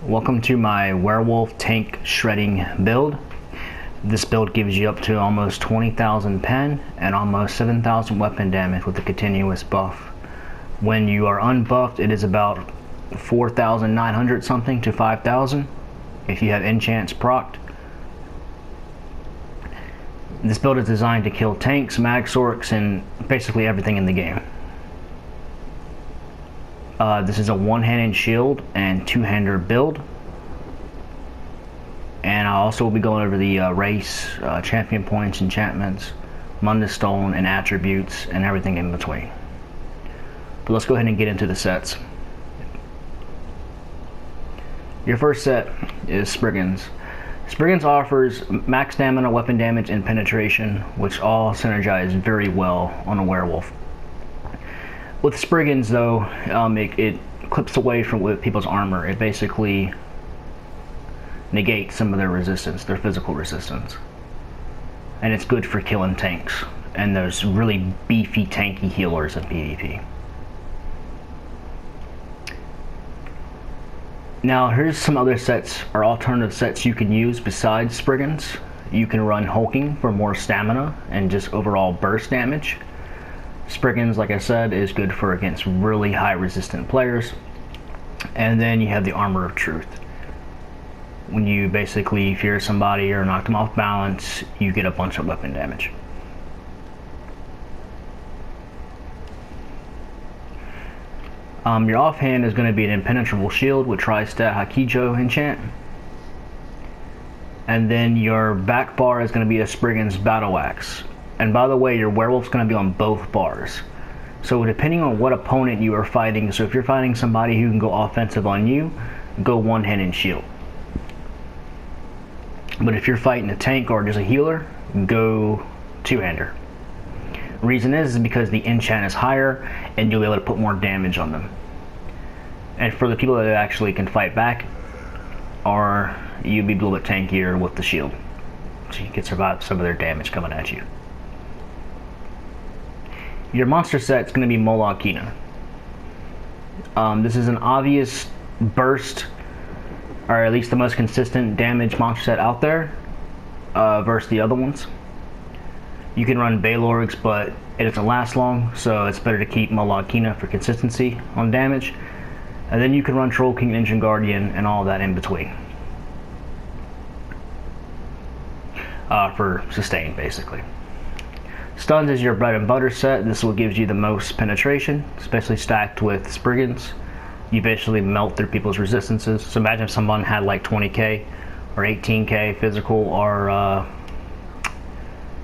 Welcome to my Werewolf tank shredding build. This build gives you up to almost 20,000 pen and almost 7,000 weapon damage with a continuous buff. When you are unbuffed, it is about 4,900 something to 5,000 if you have enchants procced. This build is designed to kill tanks, mag sorks, and basically everything in the game. This is a one-handed shield and two-hander build. And I also will be going over the race, champion points, enchantments, Mundus Stone, and attributes, and everything in between. But let's go ahead and get into the sets. Your first set is Spriggans. Spriggans offers max stamina, weapon damage, and penetration, which all synergize very well on a werewolf. With Spriggans, though, it clips away from with people's armor. It basically negates some of their resistance, their physical resistance. And it's good for killing tanks and those really beefy, tanky healers in PvP. Now, here's some other sets or alternative sets you can use besides Spriggans. You can run Hulking for more stamina and just overall burst damage. Spriggans, like I said, is good for against really high resistant players. And then you have the Armor of Truth. When you basically fear somebody or knock them off balance, you get a bunch of weapon damage. Your offhand is going to be an Impenetrable Shield with Tri-Stat Hakijo enchant. And then your back bar is going to be a Spriggans Battle Axe. And by the way, your werewolf's going to be on both bars. So depending on what opponent you are fighting, so if you're fighting somebody who can go offensive on you, go one-handed shield. But if you're fighting a tank or just a healer, go two-hander. Reason is because the enchant is higher and you'll be able to put more damage on them. And for the people that actually can fight back, or you'll be a little bit tankier with the shield, so you can survive some of their damage coming at you. Your monster set is going to be Molag Kina. This is an obvious burst, or at least the most consistent damage monster set out there versus the other ones. You can run Balorgs, but it doesn't last long, so it's better to keep Molag Kina for consistency on damage. And then you can run Troll King, Engine Guardian, and all that in between. For sustain, basically. Stuns is your bread and butter set. This is what gives you the most penetration, especially stacked with Spriggans. You basically melt through people's resistances. So imagine if someone had like 20k or 18k physical or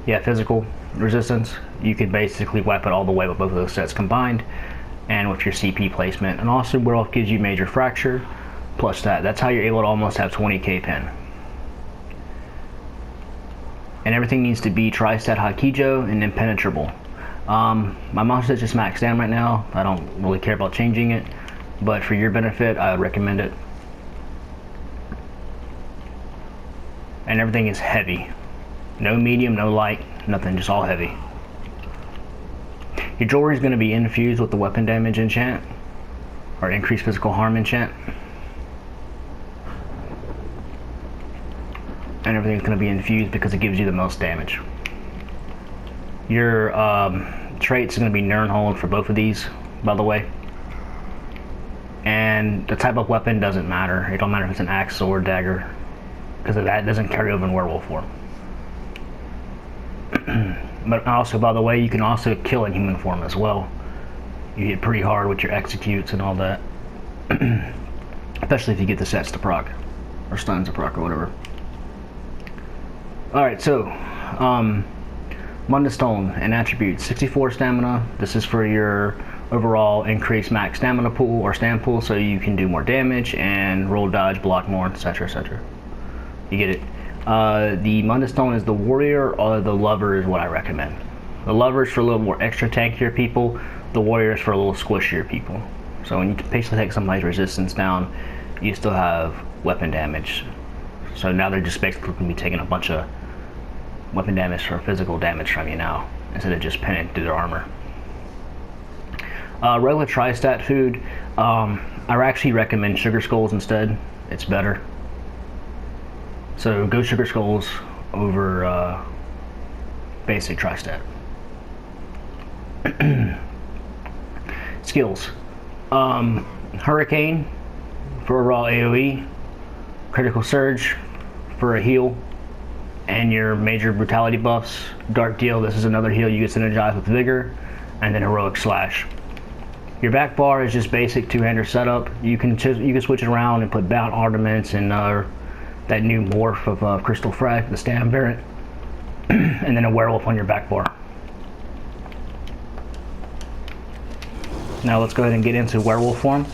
physical resistance. You could basically wipe it all the way with both of those sets combined, and with your CP placement. And also Werewolf gives you major fracture plus that. That's how you're able to almost have 20k pen. And everything needs to be Tri-Stat Hakijo and Impenetrable. My monster is just maxed down right now. I don't really care about changing it, but for your benefit, I would recommend it. And everything is heavy. No medium, no light, nothing, just all heavy. Your jewelry is going to be infused with the weapon damage enchant, or increased physical harm enchant. And everything's going to be infused because it gives you the most damage. Your traits are going to be Nirnhold for both of these, by the way. And the type of weapon doesn't matter. It don't matter if it's an axe, sword, dagger, because that doesn't carry over in werewolf form. But also, by the way, you can also kill in human form as well. You hit pretty hard with your executes and all that. Especially if you get the sets to proc, or stuns to proc, or whatever. Alright, so, Mundus Stone and attributes, 64 stamina. This is for your overall increased max stamina pool or stam pool, so you can do more damage and roll, dodge, block more, etc., etc. You get it. The Mundus Stone is the warrior, or the lover is what I recommend. The lover is for a little more extra tankier people. The warrior is for a little squishier people. So when you basically take somebody's resistance down, you still have weapon damage. So now they're just basically going to be taking a bunch of weapon damage or physical damage from you now, instead of just pinning through their armor. Regular Tri-Stat food, I actually recommend sugar skulls instead. it's better. So go Sugar Skulls over basic Tri-Stat. Skills. Hurricane for overall AoE, Critical Surge for a heal, and your major brutality buffs. Dark Deal, this is another heal you get synergized with Vigor, and then Heroic Slash. Your back bar is just basic two-hander setup. You can switch it around and put bound ornaments and that new morph of Crystal Frag, the Stam variant, and then a Werewolf on your back bar. Now let's go ahead and get into Werewolf form.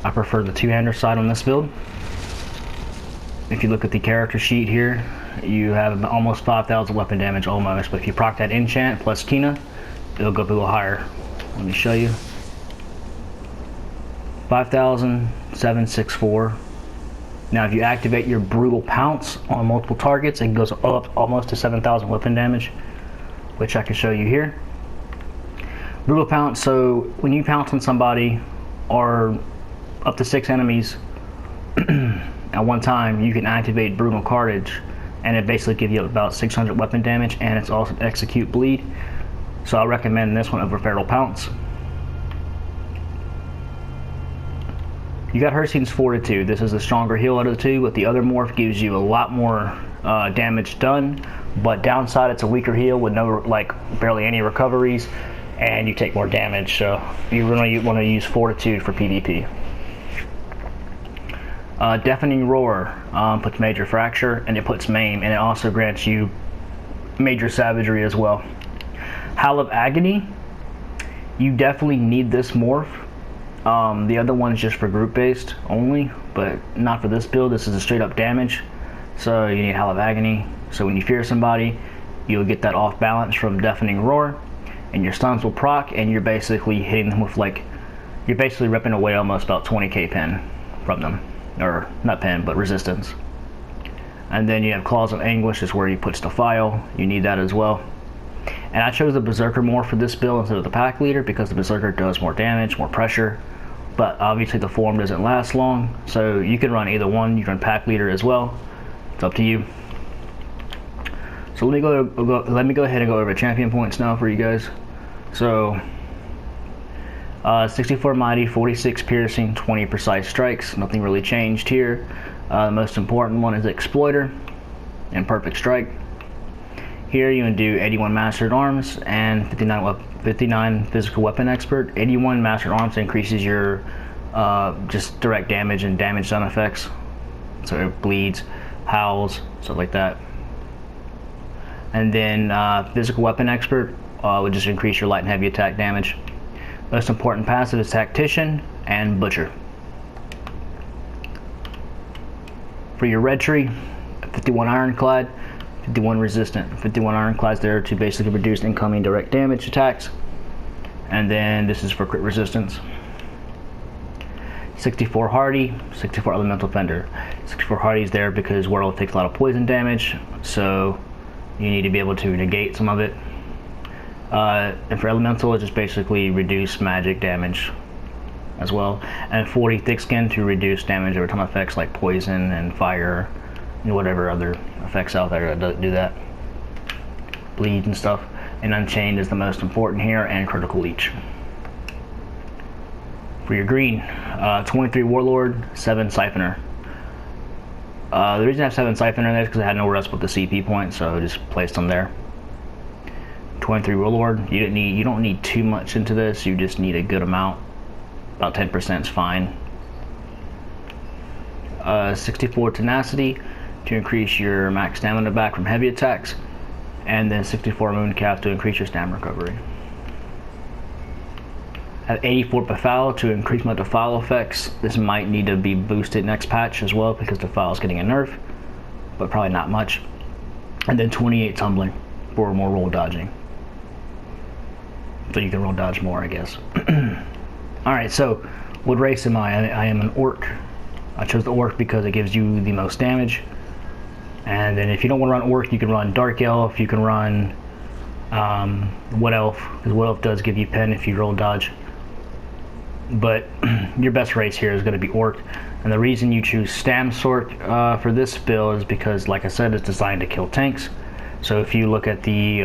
I prefer the two-hander side on this build. If you look at the character sheet here, you have almost 5,000 weapon damage almost, but if you proc that enchant plus Kina, it'll go up a little higher. Let me show you. 5,764. Now if you activate your Brutal Pounce on multiple targets, it goes up almost to 7,000 weapon damage, which I can show you here. Brutal Pounce, so when you pounce on somebody or up to 6 enemies at one time, you can activate Brutal Carnage, and it basically gives you about 600 weapon damage, and it's also Execute Bleed. So I recommend this one over Feral Pounce. You got Hercian's Fortitude. This is a stronger heal out of the two, but the other morph gives you a lot more damage done, but downside it's a weaker heal with no, like, barely any recoveries, and you take more damage, so you really want to use Fortitude for PvP. Deafening Roar puts Major Fracture, and it puts Maim, and it also grants you Major Savagery as well. Howl of Agony, you definitely need this morph. The other one is just for group based only, but not for this build. This is a straight up damage, so you need Howl of Agony. So when you fear somebody, you'll get that off balance from Deafening Roar, and your stuns will proc, and you're basically hitting them with, like, you're basically ripping away almost about 20k pen from them, or not pen, but resistance. And then you have Claws of Anguish, is where you put Defile. You need that as well. And I chose the Berserker more for this build instead of the Pack Leader because the Berserker does more damage, more pressure, but obviously the form doesn't last long, so you can run either one. You can run Pack Leader as well. It's up to you. So let me go ahead and go over champion points now for you guys. So 64 mighty, 46 piercing, 20 precise strikes. Nothing really changed here. The most important one is Exploiter and Perfect Strike. Here you can do 81 Mastered Arms and 59 Physical Weapon Expert. 81 Mastered Arms increases your just direct damage and damage done effects. So it bleeds, howls, stuff like that. And then Physical Weapon Expert would just increase your light and heavy attack damage. Most important passive is Tactician and Butcher. For your red tree, 51 Ironclad, 51 Resistant. 51 Ironclads there to basically reduce incoming direct damage attacks. And then this is for crit resistance. 64 Hardy, 64 Elemental Fender. 64 Hardy is there because Werewolf takes a lot of poison damage, so you need to be able to negate some of it. And for Elemental, it just basically reduce magic damage as well. And 40 Thick Skin to reduce damage over time effects like poison and fire and whatever other effects out there that do that. Bleed and stuff. And Unchained is the most important here, and Critical Leech. For your green, 23 Warlord, 7 Siphoner. The reason I have 7 Siphoner there is because I had nowhere else to put the CP points, so I just placed them there. 23 Warlord, you don't need too much into this, you just need a good amount. About 10% is fine. 64 Tenacity to increase your max stamina back from heavy attacks, and then 64 Mooncalf to increase your stamina recovery. At 84 Befoul to increase my Defile effects. This might need to be boosted next patch as well because Defile is getting a nerf, but probably not much. And then 28 Tumbling for more roll dodging. So you can roll dodge more, I guess. Alright, so what race am I? I am an Orc. I chose the Orc because it gives you the most damage. And then if you don't want to run Orc, you can run Dark Elf, you can run Wood Elf, because Wood Elf does give you pen if you roll dodge. but your best race here is going to be Orc. And the reason you choose Stam Sorc for this build is because, like I said, it's designed to kill tanks. So if you look at the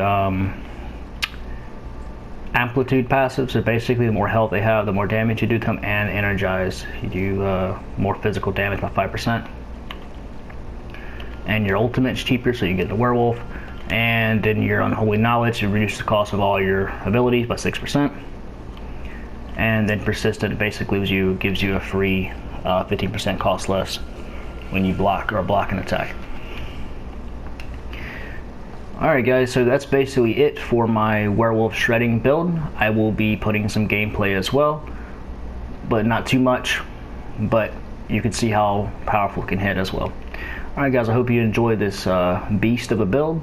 amplitude passive, so basically the more health they have, the more damage you do to them, and energize, you do more physical damage by 5%. And your ultimate's cheaper, so you get the Werewolf. And in your Unholy Knowledge, you reduce the cost of all your abilities by 6%. And then Persistent basically gives you a free 15% cost less when you block an attack. Alright guys, so that's basically it for my Werewolf shredding build. I will be putting some gameplay as well, but not too much, but you can see how powerful it can hit as well. Alright guys, I hope you enjoyed this beast of a build.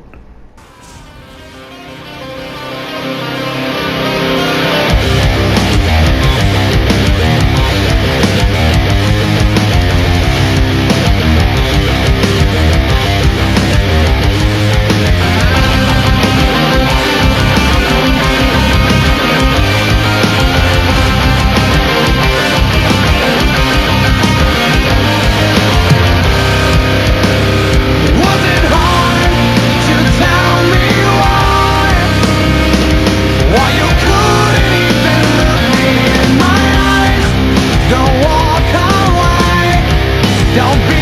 Don't be